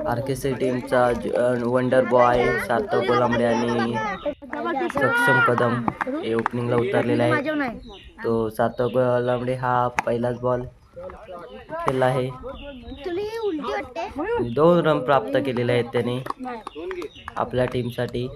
RKC टीमचा wonder boy सार्थक गोलांबडे आणि सक्षम कदम हे ओपनिंगला उतरलेला आहे. तो सार्थक गोलांबडे हा पहिलाच बॉल खेळला आहे. 2 रन प्राप्त केलेले आहेत त्याने आपल्या टीमसाठी.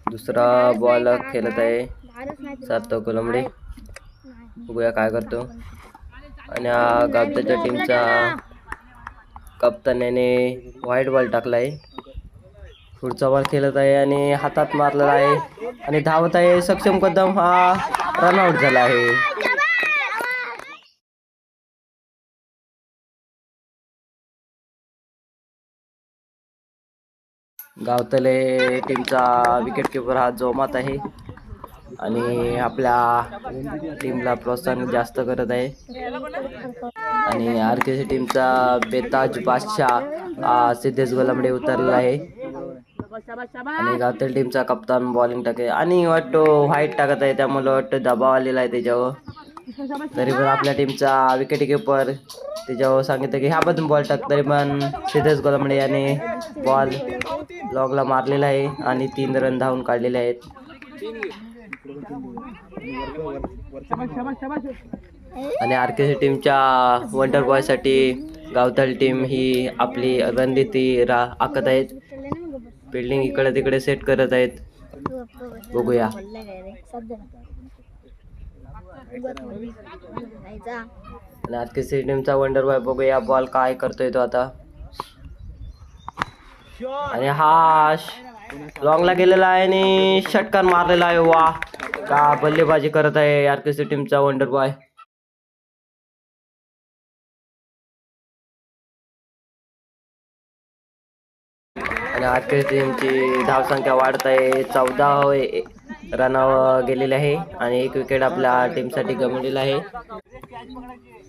दुसरा बॉल खेळत आहे सार्थक गोलांबडे. बघूया काय करतो. आणि हा गावताच्या टीमचा कप्तानाने व्हाईट बॉल टाकला आहे. पुढचा बॉल खेळत आहे आणि हातात मारलेला आहे आणि धावत आहे. सक्षम कदम हा रनआउट झाला आहे. गावतले टीमचा विकेट किपर हा जोमात आहे आणि आपल्या टीमला प्रोत्साहन जास्त करत आहे. आणि आरकेसी टीमचा बेताज बादशाह सिद्धेश गोलांबडे उतरला आहे. आणि गावतली टीमचा कप्तान बॉलिंग टाके आणि वाटतो व्हाईट टाकत आहे, त्यामुळे वाटतं दबाव आलेला आहे त्याच्यावर. तरी पण आपल्या टीमचा विकेट किपर त्याच्यावर सांगितलं की ह्याबद्दल बॉल टाक, तरी पण सिद्धेश गोलांबडे याने बॉल लॉगला मारलेला आहे आणि 3 रन धावून काढलेले आहेत. आणि आरकेसी टीमच्या वंडर बॉय साठी गावताल टीम ही आपली रणनीती आखत आहेत. फिल्डिंग इकडे तिकडे सेट करत आहेत. बघूया. आणि आरकेसी टीमचा वंडर बॉय बघूया बॉल काय करतोय तो आता. आणि हा लॉंगला गेलेला आहे आणि षटकार मारलेला आहे. वा, का बल्लेबाजी करत आहे आरकेसी टीमचा वंडर बॉय. आणि आरकेसी टीमची धावसंख्या वाढत आहे. 14 रनावर गेलेले आहे आणि 1 विकेट आपल्या टीमसाठी गमावलेला आहे.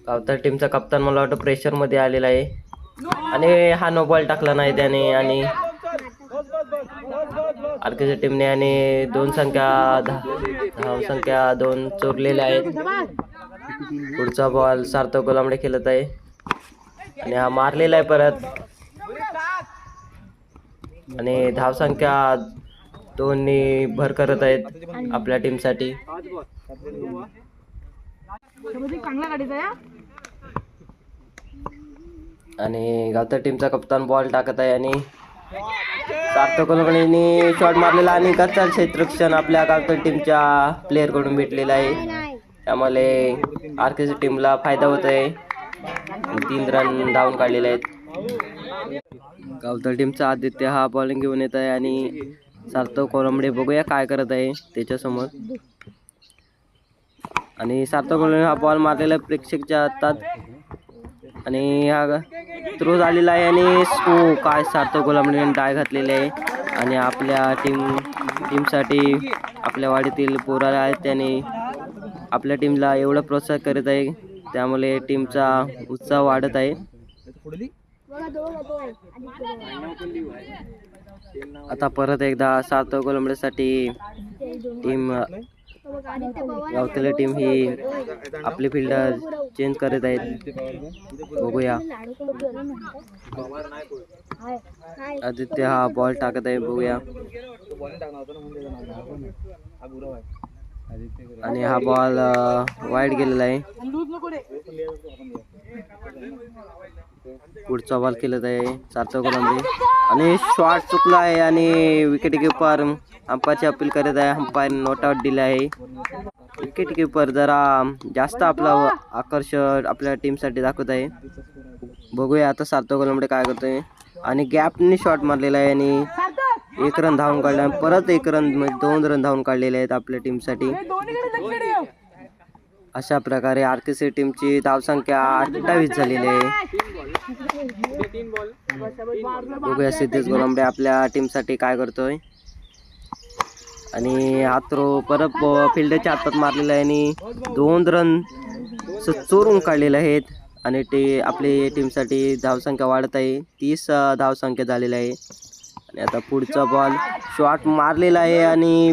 गावताल टीमचा कप्तान मला वाटतं प्रेशर मध्ये आलेला आहे आणि हा नो बॉल टाकला नाही त्याने. आणि आरकेसी टीमने आणि धावसंख्या 2 चोरलेल्या आहेत. पुढचा बॉल सार्थक गोलांबडे खेळत आहे आणि हा मारलेला आहे परत. आणि धावसंख्या 2 भर करत आहेत आपल्या टीमसाठी. आणि गावताल टीमचा कप्तान बॉल टाकत आहे आणि सार्थक गोलांबडेने शॉट मारलेला आणि कच्चा क्षेत्ररक्षण आपल्या गावताल टीमच्या प्लेअर कडून भेटलेला आहे. त्यामुळे आरकेसी टीमला फायदा होत आहे. 3 रन धावून काढलेले आहेत. गावताल टीमचा आदित्य हा बॉलिंग घेऊन येत आहे आणि सार्थक गोलांबडे बघूया काय करत आहे त्याच्यासमोर. आणि सार्थक गोलांबडे हा बॉल मारलेला प्रेक्षकच्या हातात आणि हा थ्रो झालेला आहे. आणि काय सार्थक गोलांबडेने डाय घातलेले आहे आणि आपल्या टीमसाठी आपल्या वाडीतील पोराला आहेत त्याने आपल्या टीमला एवढं प्रोत्साहन करत आहे, त्यामुळे टीमचा उत्साह वाढत आहे. आता परत एकदा सार्थक गोलांबडेसाठी टीम गावतली टीम ही आपली फिल्डर चेंज करत आहेत. बघूया. आदित्य हा बॉल टाकत आहे. बघूया. आणि हा बॉल वाईड गेलेला आहे. पुढचा बॉल खेळत आहे सार्थक गोलांबडे आणि शॉट चुकला आहे आणि विकेट किपर अंपायरची अपील करत आहे. अंपायर नॉट आउट दिला आहे. विकेट किपर जरा जास्त आपला आकर्षण आपल्या टीमसाठी दाखवत आहे. बघूया आता सार्थक गोलांबडे काय करतोय. आणि गॅपने शॉट मारलेला आहे आणि 1 रन धावून काढला. परत 1 रन म्हणजे 2 रन धावून काढलेले आहेत आपल्या टीमसाठी. अशा प्रकारे आरकेसी टीमची धावसंख्या 28 झालेली आहे. बघूया सिद्धेश गोलांबडे आपल्या टीमसाठी काय करतोय. आणि हा थ्रो परत फिल्डरच्या हातात मारलेला आहे आणि 2 रन चोरून काढलेले आहेत आणि आपली टीमसाठी धावसंख्या वाढत आहे. 30 धावसंख्या झालेली आहे. आणि आता पुढचा बॉल शॉट मारलेला आहे आणि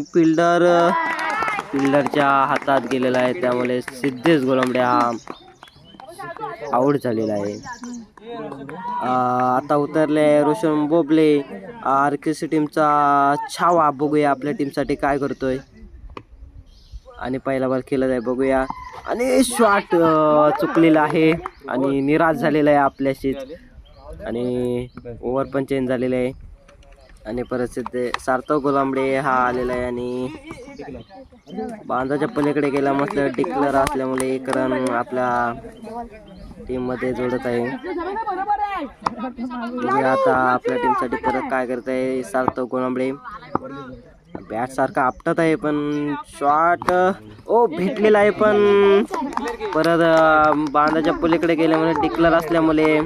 फिल्डरच्या हातात गेलेला आहे, त्यामुळे सिद्धेश गोलंबडे हा आऊट झालेला आहे. आता उतरले रोशन बोबले. आरकेसी टीमचा छावा बघूया आपल्या टीमसाठी काय करतोय. आणि पहिला बॉल खेळत आहे, बघूया. आणि शॉट चुकलेला आहे आणि निराश झालेला आहे आपल्याशीच. आणि ओव्हर पण चेंज झालेले आहे. आणि परत सार्थक गोलंबडे हा आलेला आहे आणि बांधाच्या पलीकडे गेला. मस्त डिक्लेअर असल्यामुळे एक रन आपल्या टीम मध्ये जोडत आहे. आता आपल्या टीमसाठी परत काय करत आहे सार्थक गोलंबडे. बॅट सारखा आपटत आहे पण शॉट भेटलेला आहे, पण परत बांधाच्या पलीकडे गेल्यामुळे डिक्लेअर असल्यामुळे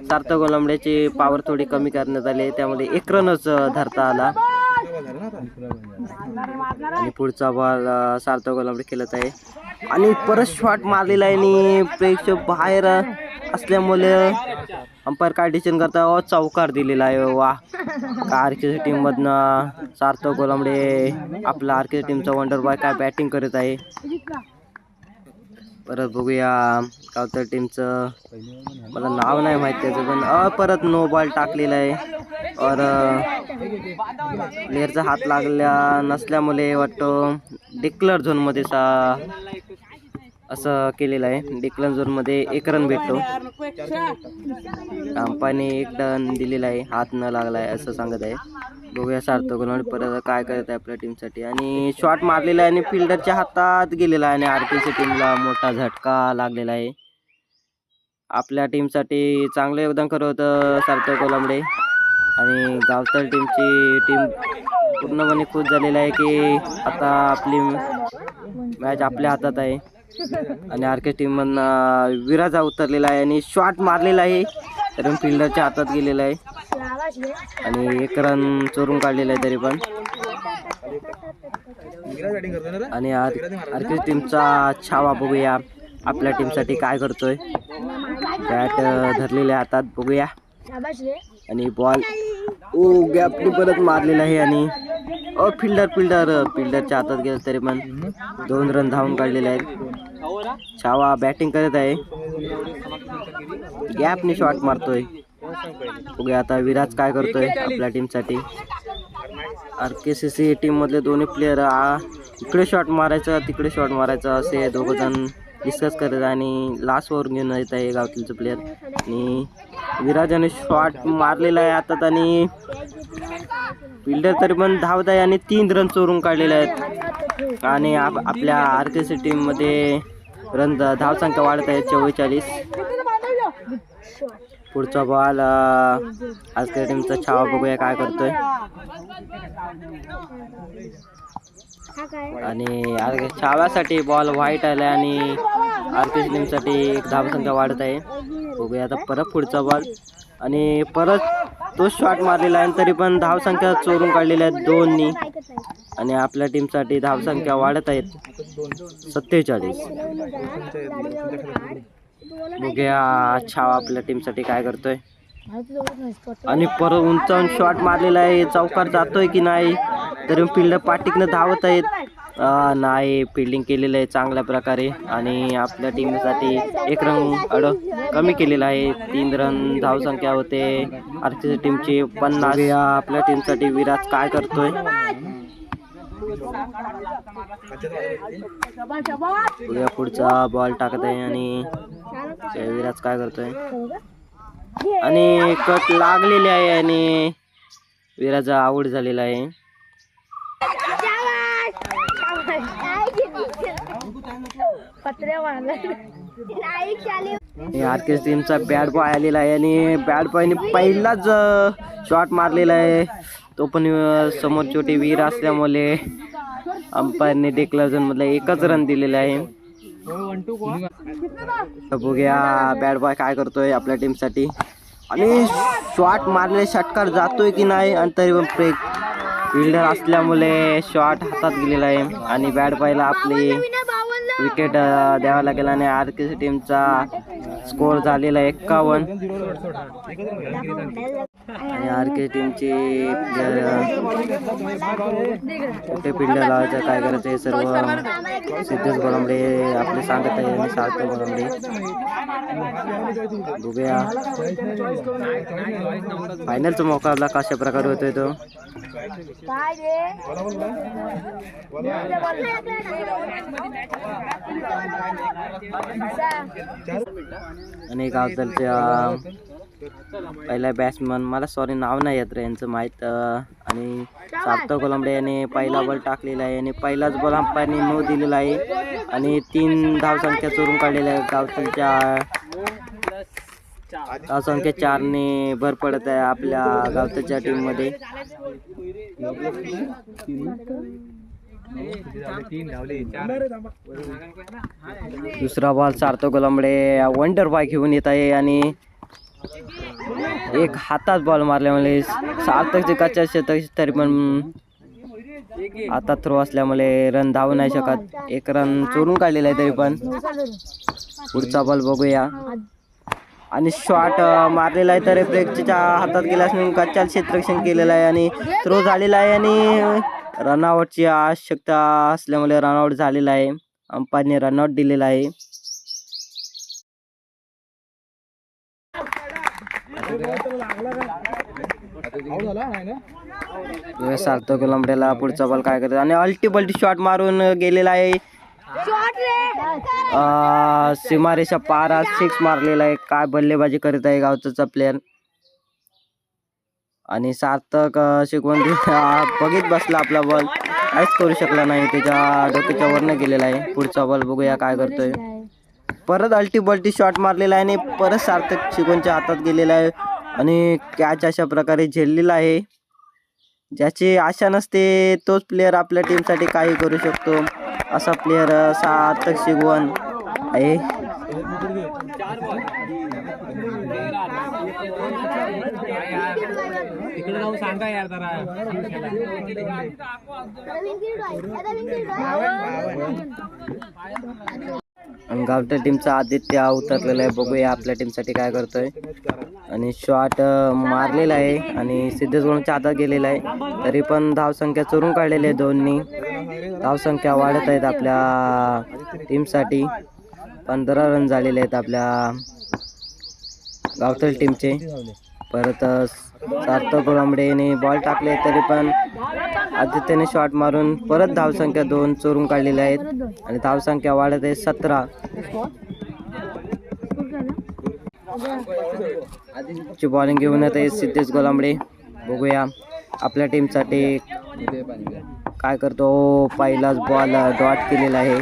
सार्थक गोलंबड्याची पॉवर थोडी कमी करण्यात आली, त्यामुळे एक रनच धरता आला. आणि पुढचा बॉल सार्थक गोलंबडे खेळत आहे आणि परत शॉट मारलेला आहे आणि प्रेक्षक बाहेर असल्यामुळे अंपायर काय डिसिजन करता, चौकार दिलेला आहे. वा, आरकेसी टीम मधनं सार्थक गोलंबडे आपला आरकेसी टीमचा वंडर बॉय काय बॅटिंग करत आहे. परत बघूया गावतर टीमचं, मला नाव नाही माहित त्याचं, पण परत नो बॉल टाकलेला आहे. और प्लेअरचा हात लागल्या नसल्यामुळे वाटतं डिक्लेअर झोनमध्ये असं केलेलं आहे. डिक्लेअर झोनमध्ये एक रन भेटतो. अंपायरने एक रन दिलेला आहे, हात न लागला आहे असं सांगत आहे. बघूया सार्थक गोलंबडे परत काय करत आहे आपल्या टीमसाठी. आणि शॉट मारलेला आहे आणि फिल्डरच्या हातात गेलेला आहे आणि आरकेसी टीमला मोठा झटका लागलेला आहे. आपल्या टीमसाठी चांगलं योगदान करत होतं सार्थक गोलंबडे. आणि गावतर टीम पूर्णपणे खुश झालेला आहे की आता आपली मॅच आपल्या हातात आहे. आणि आरकेसी टीम मधनं विराजा उतरलेला आहे आणि शॉट मारलेला आहे, तर फिल्डरच्या हातात गेलेला आहे आणि एक रन चोरून काढलेला आहे तरी पण. आणि आरकेसी टीमचा छावा बघूया आपल्या टीमसाठी काय करतोय. बॅट धरलेल्या हातात, बघूया. आणि बॉल गॅपनी परत मारलेला आहे आणि फिल्डरच्या हातात गेलं तरी पण 2 रन धावून काढलेले आहेत. छावा बॅटिंग करत आहे, गॅपनी शॉट मारतोय. बघूया आता विराज काय करतोय आपल्या टीमसाठी. आरकेसी टीम मधले दोन्ही प्लेयर इकडे शॉट मारायचं तिकडे शॉट मारायचं असे दोघं जण डिस्कस करत आणि लास्ट ओव्हर घेऊन येत आहे गावतीलचं प्लेयर. आणि विराजाने शॉट मारलेला आहे हातात आणि फिल्डर तरी पण धावत आहे आणि 3 रन चोरून काढलेले आहेत. आणि आपल्या आरकेसी टीम मध्ये धावसंख्या वाढत आहे 44. पुढचा बॉल आरकेसी टीमचा छावा बघूया काय करतोय. आणि छाव्यासाठी बॉल व्हाईट आला आणि आरकेसी टीमसाठी एक धावसंख्या वाढत आहे. बघूया आता परत पुढचा बॉल आणि परत तो शॉट मारलेला आहे तरी पण धावसंख्या चोरून काढलेल्या आहेत 2नी. आणि आपल्या टीमसाठी धावसंख्या वाढत आहेत 47. बघूया छावा आपल्या टीमसाठी काय करतोय. आणि परत उंचावून शॉट मारलेला आहे, चौकार जातोय की नाही, तरी फिल्डर पाठीकनं धावत आहेत. नाही, फिल्डिंग केलेलं आहे चांगल्या प्रकारे. आणि आपल्या टीमसाठी एक रन कमी केलेला आहे. 3 रन धावसंख्या होते आरकेसी टीमची 50. आपल्या टीमसाठी विराज काय करतोय. पुढचा बॉल टाकत आहे आणि विराज काय करतोय. आणि कट लागलेली आहे आणि विराज आऊट झालेला आहे. आरकेसी टीमचा बॅट बॉय आलेला आहे आणि बॅट बॉयने पहिलाच शॉट मारलेला आहे. तो पण समोर छोटी विहीर असल्यामुळे अंपायरने डिक्लेअर झोन मधला एकच रन दिलेला आहे. बघूया बॅट बॉय काय करतोय आपल्या टीमसाठी. आणि शॉट मारलेला षटकार जातोय की नाही, आणि तरी पण फिल्डर असल्यामुळे शॉट हातात गेलेला आहे. आणि बॅट बॉयला आपली विकेट द्यावा लागेल आणि आरकेसी टीमचा स्कोर झालेला 51 आणि आरके टीमची कुठे पिल्लं लावायचं काय करायचं हे सर्व सिद्धेश गोलंबडे आपले सांगत आहे आणि सार्थक गोलंबडे. बघूया फायनलचा मुकाबला कशा प्रकारे होतोय तो. आणि गावतलच्या पहिला बॅट्समन मला सॉरी नाव नाही येत रे यांचं माहीत आणि सार्थक गोलंबडे याने पहिला बॉल टाकलेला आहे आणि पहिलाच बॉल अंपायरने नो दिलेला आहे आणि 3 धावसंख्या चोरून काढलेल्या आहे. गावतलच्या धावसंख्या 4 ने भर पडत आहे आपल्या गावतलच्या टीम मध्ये. दुसरा बॉल सार्थक गोलंबडे वंडर बॉय घेऊन येत आहे आणि एक हातात बॉल मारल्यामुळे सार्थकचे कच्च्या शतक तरी पण हातात थ्रो असल्यामुळे रन धावू नाही शकत. 1 रन चोरून काढलेला आहे तरी पण. पुढचा बॉल बघूया आणि शॉट मारलेला आहे तर ब्रेकच्या हातात गेला म्हणून कच्च्या क्षेत्ररक्षण केलेलं आहे आणि थ्रो झालेला आहे आणि रनआउटची आवश्यकता असल्यामुळे रनआउट झालेला आहे. अंपायरने रनआउट दिलेला आहे. सार्थक गोलंबड्याला पुढचा बॉल काय करत आणि अल्टीबल्टी शॉट मारून गेलेला आहे. सीमारेषा पार 6 मारलेला आहे. काय बल्लेबाजी करत आहे गावचा प्लेअर आणि सार्थक शिकवून बघित बसला आपला बॉल काहीच करू शकला नाही. त्याच्या डोक्याच्या वरनं गेलेला आहे. पुढचा बॉल बघूया काय करतोय. परत अल्टीबल्टी शॉट मारलेला आहे आणि परत सार्थक शिकवणच्या हातात गेलेला आहे आणि कॅच अशा प्रकारे झेललेला आहे. ज्याची आशा नसते तोच प्लेअर आपल्या टीमसाठी काही करू शकतो असा प्लेअर सार्थक शिगवण आहे. गावठा टीमचा आदित्य उतरलेला आहे. बघूया आपल्या टीमसाठी काय करतोय आणि शॉट मारलेला आहे आणि सिद्धेश गोलंबडेच्या हातात गेलेला आहे तरी पण धावसंख्या चोरून काढलेली आहे. दोन्ही धावसंख्या वाढत आहेत आपल्या टीमसाठी. 15 रन झालेले आहेत आपल्या गावठा टीमचे. परत सार्थक गोलंबडेने बॉल टाकले तरी पण आदित्यने शॉट मारून परत धावसंख्या 2 चोरून काढलेल्या आहेत आणि धावसंख्या वाढत आहे 17. ची बॉलिंग घेऊन येत आहे सिद्धेश गोलंबडे. बघूया आपल्या टीमसाठी काय करतो. पहिलाच बॉल डॉट केलेला आहे.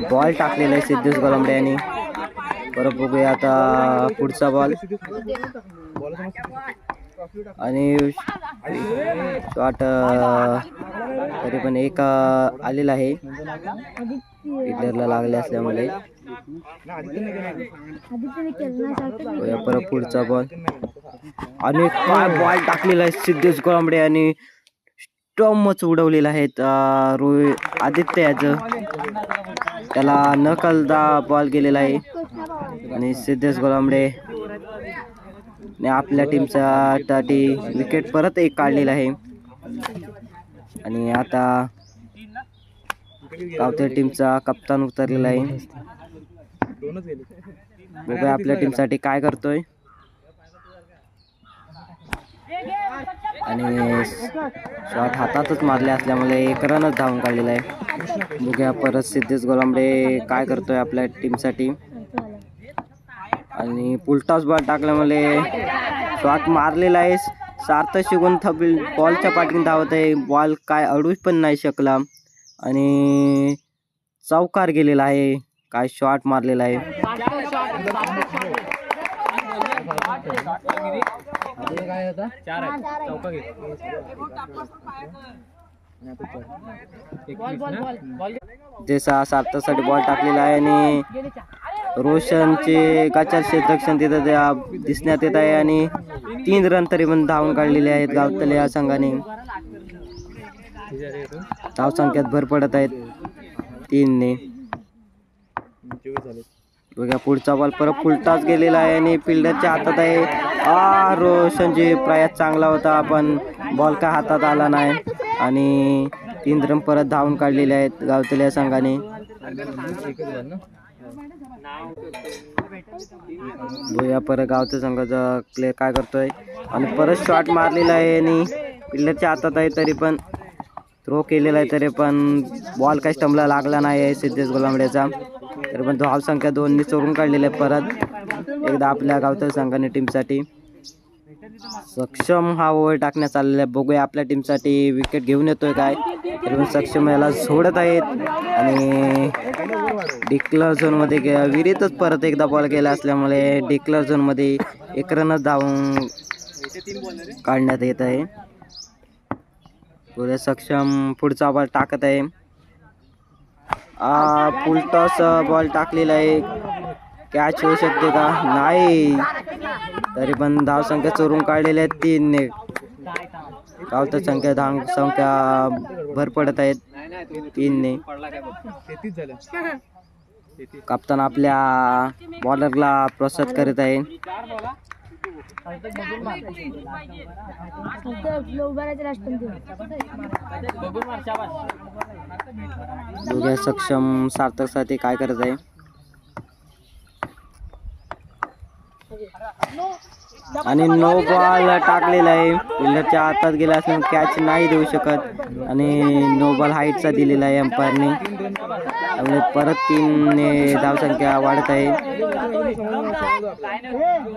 बॉल टाकलेला आहे सिद्धेश गोलंबडे यांनी. परत बघूया आता पुढचा बॉल आणि शॉट तरी पण एक आलेला आहे. फिल्डरला लागले असल्यामुळे. परत पुढचा बॉल आणि काय बॉल टाकलेला आहे सिद्धेश गोलंबडे आणि स्टंपच उडवलेला आहे आदित्य याचं. त्याला नकलदा बॉल गेलेला आहे आणि सिद्धेश गोलंबडे आपल्या टीमसाठी विकेट परत एक काढलेला आहे आणि आता गावठा टीमचा कप्तान उतरलेला आहे. बघूया आपल्या टीमसाठी काय करतोय आणि शॉट हातातच मारले असल्यामुळे 1 रनच धावून काढलेला आहे. बघूया परत सिद्धेश गोलंबडे काय करतोय आपल्या टीमसाठी आणि पुलटास बॉल टाकल्यामुळे शॉट मारलेला आहे. सार्थक शिकून बॉलच्या पाठीने धावत आहे. बॉल काय अडूच पण नाही शकला आणि चौकार गेलेला आहे. काय शॉट मारलेला आहे. जसा सार्थकसाठी बॉल टाकलेला आहे आणि रोशनचे गचार क्षेत्ररक्षण तिथं दिसण्यात येत आहे आणि 3 रन तरी पण धावून काढलेले आहेत गावतले या संघाने. धावसंख्यात भर पडत आहेत. 3 बघा पुढचा बॉल परत फुलटाच गेलेला आहे आणि फिल्डरच्या हातात आहे. रोशनजी प्रयास चांगला होता पण बॉल काय हातात आला नाही आणि 3 रन परत धावून काढलेले आहेत गावतल्या संघाने. बघूया परत गावच्या संघाचा प्लेयर काय करतोय आणि परत शॉट मारलेला आहे आणि फिल्डरच्या हातात आहे तरी पण थ्रो केलेला आहे तरी पण बॉल काही स्टंपला लागला नाही आहे सिद्धेश गोलांबड्याचा. तरी पण धाव संख्या 2 चोरून काढलेले आहे परत एकदा आपल्या गावच्या संघाने टीमसाठी. सक्षम हा ओव्हर टाकण्यात चाललेला आहे. बघूया आपल्या टीमसाठी विकेट घेऊन येतोय काय. तरी पण सक्षम याला सोडत आहेत आणि डिक्लेअर झोनमध्ये विहिरीतच परत एकदा बॉल गेला असल्यामुळे डिक्लेअर झोनमध्ये 1 रनच धावून काढण्यात येत आहे. पुढे सक्षम पुढचा बॉल टाकत आहे. फुल टॉस बॉल टाकलेला आहे. कॅच होऊ शकते का नाही. तरी पण धाव संख्या चोरून काढलेल्या आहेत 3 गावच्या संख्या भर पडत आहेत 3. कप्तान आपल्या बॉलरला प्रोत्साहित करत आहे. दोघे सक्षम सार्थक साठी काय करत आहे. आणि नो बॉल टाकलेला आहे. फिल्डरच्या हातात गेला असल्याने कॅच नाही देऊ शकत आणि नो बॉल हाईटचा दिलेला आहे अंपायरने. त्यामुळे परत 3 धावसंख्या वाढत आहे.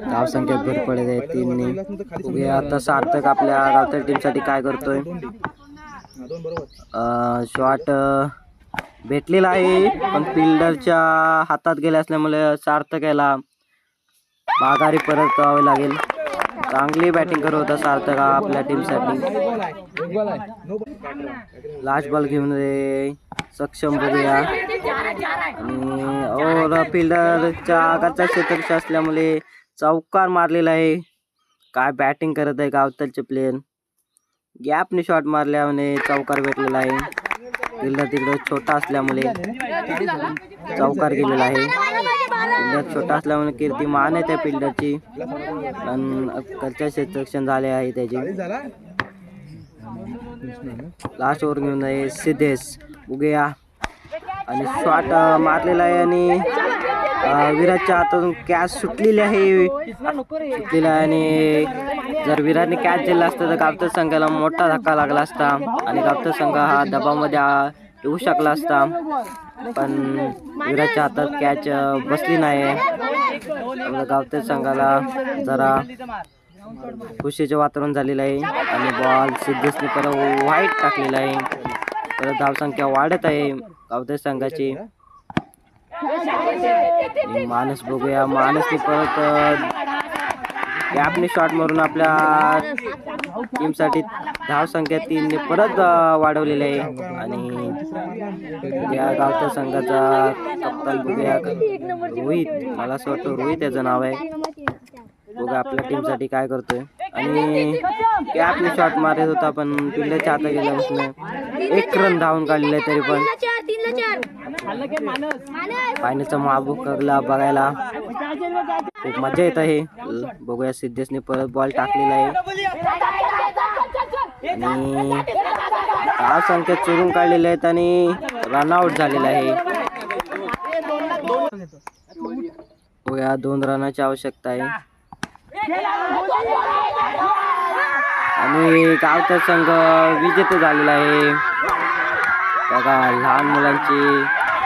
धावसंख्या भर पडत आहे 3. आता सार्थक आपल्या गावच्या टीमसाठी काय करतोय. शॉट भेटलेला आहे पण फिल्डरच्या हातात गेला असल्यामुळे सार्थक याला माघारी परत यावे लागेल. चांगली बॅटिंग करत होता सार्थक आपल्या टीमसाठी. लास्ट बॉल घेऊन सक्षम बघूया आणि फिल्डरच्या आगाचा क्षेत्ररक्षक असल्यामुळे चौकार मारलेला आहे. काय बॅटिंग करत आहे गावतलचे प्लेयर. गॅपने शॉट मारल्याने चौकार भेटलेला आहे. फिल्डर तिकडे छोटा असल्यामुळे चौकार गेलेला आहे. फिल्डर छोटा असल्यामुळे कीर्तिमान आहे त्या फिल्डरची पण अक्कलचे क्षेत्ररक्षण झाले आहे त्याचे. लास्ट ओव्हर घेऊन आहे सिद्धेश बघूया आणि शॉट मारलेला आहे आणि विराटच्या हातातून कॅच सुटलेली आहे आणि जर विराटने कॅच दिला असता तर गावच्या संघाला मोठा धक्का लागला असता आणि गावचा संघ हा दबावामध्ये येऊ शकला असता पण विराटच्या हातात कॅच बसली नाही. गावच्या संघाला जरा खुशीचे वातावरण झालेलं आहे आणि बॉल सिद्धेशने परत वाईट टाकलेला आहे. परत धावसंख्या वाढत आहे गावच्या संघाची. मानस बघूया मानसने परत गॅपने शॉट मारून आपल्या टीमसाठी धावसंख्या 3 परत वाढवलेली आहे आणि या गावच्या संघाचा कप्तान बघूया रोहित. मला असं वाटतं रोहित याचं नाव आहे. बघा आपल्या टीमसाठी काय करतोय आणि गॅपने शॉट मारत होता पण फिल्डरच्या हातात गेल्यापासून 1 रन धावून काढलेलं आहे. तरी पण फायनलचा महाबुकला बघायला खूप मजा येत आहे. बघूया सिद्धेशने परत बॉल टाकलेला आहे आणि धाव संख्या चोरून काढलेल्या आहेत आणि रनआउट झालेला आहे. बघूया 2 रनाची आवश्यकता आहे आणि गावचा संघ विजेते झालेला आहे. बघा लहान मुलांची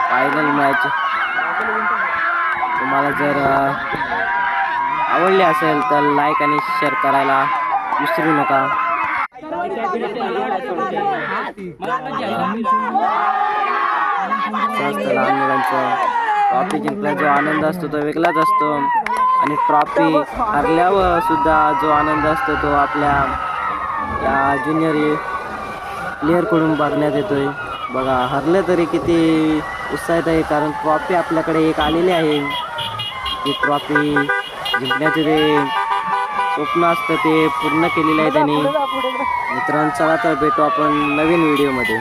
फायनल मॅच. तुम्हाला जर आवडली असेल तर लाईक आणि शेअर करायला विसरू नका. लहान मुलांचा ट्रॉफी जिंकला जो आनंद असतो तो वेगळाच असतो आणि ट्रॉफी हरल्यावर सुद्धा जो आनंद असतो तो आपल्या या ज्युनियर प्लेअरकडून बघण्यात येतोय. बघा हरले तरी किती उत्साहित आहे कारण ट्रॉफी आपल्याकडे एक आलेली आहे. ती ट्रॉफी जिंकण्याचे जे स्वप्न असतं ते पूर्ण केलेलं आहे त्यांनी. मित्रांनो चला तर भेटू आपण नवीन व्हिडिओमध्ये.